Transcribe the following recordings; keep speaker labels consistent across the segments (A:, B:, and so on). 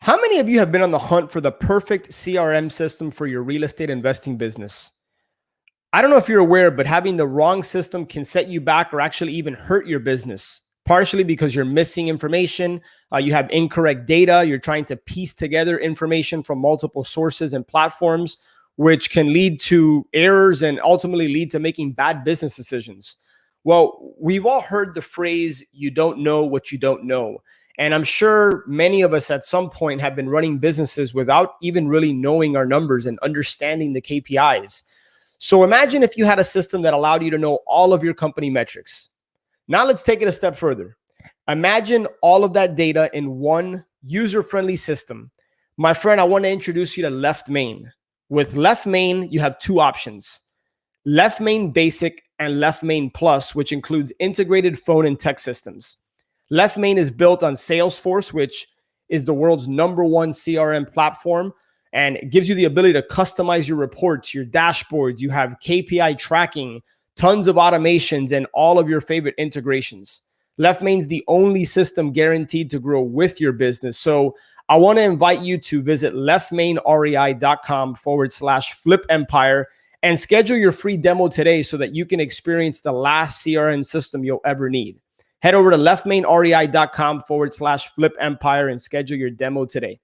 A: How many of you have been on the hunt for the perfect CRM system for your real estate investing business? I don't know if you're aware, but having the wrong system can set you back or actually even hurt your business, partially because you're missing information, you have incorrect data, you're trying to piece together information from multiple sources and platforms, which can lead to errors and ultimately lead to making bad business decisions. Well, we've all heard the phrase, you don't know what you don't know. And I'm sure many of us at some point have been running businesses without even really knowing our numbers and understanding the KPIs. So imagine if you had a system that allowed you to know all of your company metrics. Now let's take it a step further. Imagine all of that data in one user-friendly system. My friend, I want to introduce you to Left Main. With Left Main, you have two options: Left Main Basic and Left Main Plus, which includes integrated phone and text systems. Left Main is built on Salesforce, which is the world's #1 CRM platform, and it gives you the ability to customize your reports, your dashboards. You have KPI tracking, tons of automations, and all of your favorite integrations. Left Main's the only system guaranteed to grow with your business. So I want to invite you to visit leftmainrei.com/flip empire and schedule your free demo today so that you can experience the last CRM system you'll ever need. Head over to leftmainrei.com/flip empire and schedule your demo today.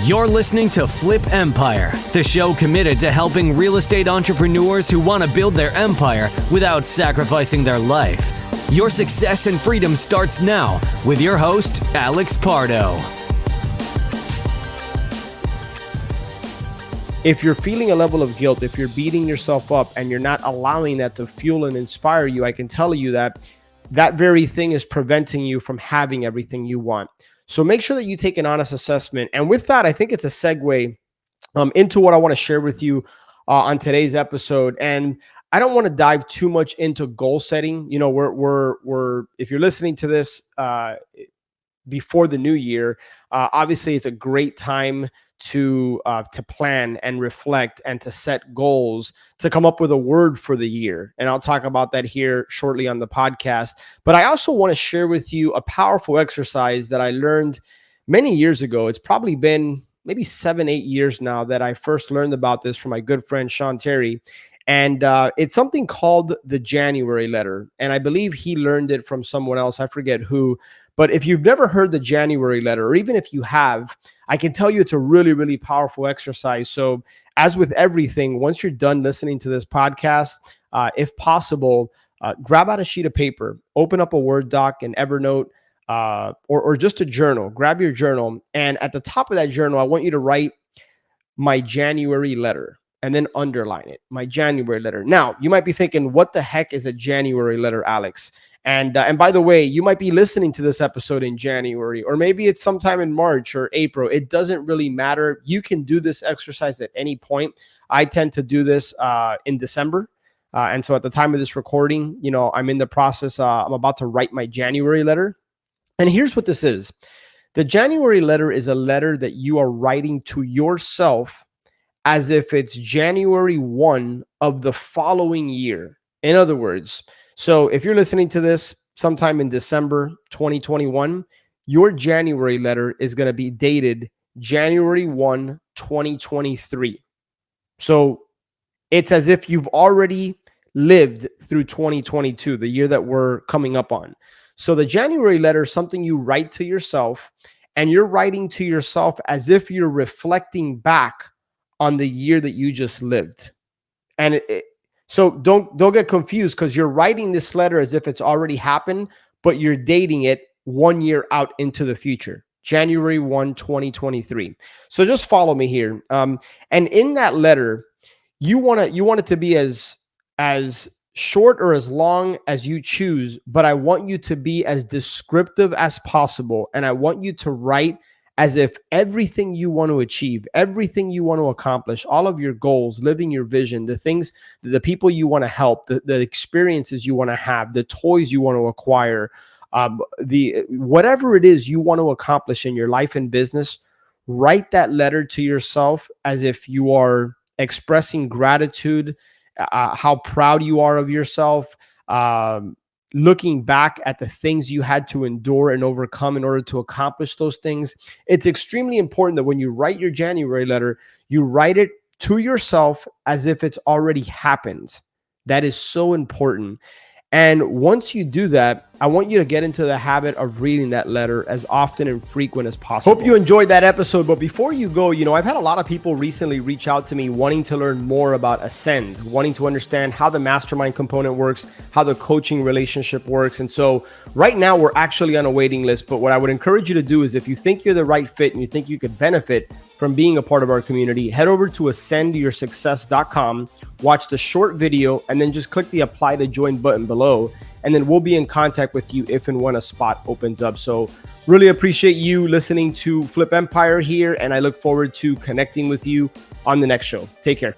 B: You're listening to Flip Empire, the show committed to helping real estate entrepreneurs who want to build their empire without sacrificing their life. Your success and freedom starts now with your host, Alex Pardo.
A: If you're feeling a level of guilt, if you're beating yourself up and you're not allowing that to fuel and inspire you, I can tell you that that very thing is preventing you from having everything you want. So make sure that you take an honest assessment. And with that, I think it's a segue into what I want to share with you on today's episode. And I don't want to dive too much into goal setting. You know, we're if you're listening to this before the new year, obviously it's a great time to plan and reflect and to set goals, to come up with a word for the year. And I'll talk about that here shortly on the podcast. But I also want to share with you a powerful exercise that I learned many years ago. It's probably been maybe 7-8 years now that I first learned about this from my good friend, Sean Terry. And it's something called the January letter. And I believe he learned it from someone else. I forget who. But if you've never heard the January letter, or even if you have, I can tell you it's a really, really powerful exercise. So as with everything, once you're done listening to this podcast, if possible, grab out a sheet of paper, open up a Word doc, an Evernote, or just a journal. Grab your journal. And at the top of that journal, I want you to write my January letter and then underline it, my January letter. Now, you might be thinking, what the heck is a January letter, Alex? And by the way, you might be listening to this episode in January, or maybe it's sometime in March or April. It doesn't really matter. You can do this exercise at any point. I tend to do this in December. And so at the time of this recording, you know, I'm in the process. I'm about to write my January letter. And here's what this is. The January letter is a letter that you are writing to yourself as if it's January 1 of the following year. In other words, so if you're listening to this sometime in December 2021, your January letter is going to be dated January 1, 2023. So it's as if you've already lived through 2022, the year that we're coming up on. So the January letter is something you write to yourself, and you're writing to yourself as if you're reflecting back on the year that you just lived. And so don't get confused, because you're writing this letter as if it's already happened, but you're dating it 1 year out into the future, January 1, 2023. So just follow me here. And in that letter, you want it to be as short or as long as you choose, but I want you to be as descriptive as possible. And I want you to write as if everything you want to achieve, everything you want to accomplish, all of your goals, living your vision, the things, the people you want to help, the experiences you want to have, the toys you want to acquire, whatever it is you want to accomplish in your life and business, write that letter to yourself as if you are expressing gratitude, how proud you are of yourself, looking back at the things you had to endure and overcome in order to accomplish those things. It's extremely important that when you write your January letter, you write it to yourself as if it's already happened. That is so important. And once you do that, I want you to get into the habit of reading that letter as often and frequent as possible. Hope you enjoyed that episode. But before you go, I've had a lot of people recently reach out to me wanting to learn more about Ascend, wanting to understand how the mastermind component works, how the coaching relationship works. And so right now we're actually on a waiting list. But what I would encourage you to do is, if you think you're the right fit and you think you could benefit from being a part of our community, head over to ascendyoursuccess.com, watch the short video, and then just click the apply to join button below. And then we'll be in contact with you if and when a spot opens up. So really appreciate you listening to Flip Empire here. And I look forward to connecting with you on the next show. Take care.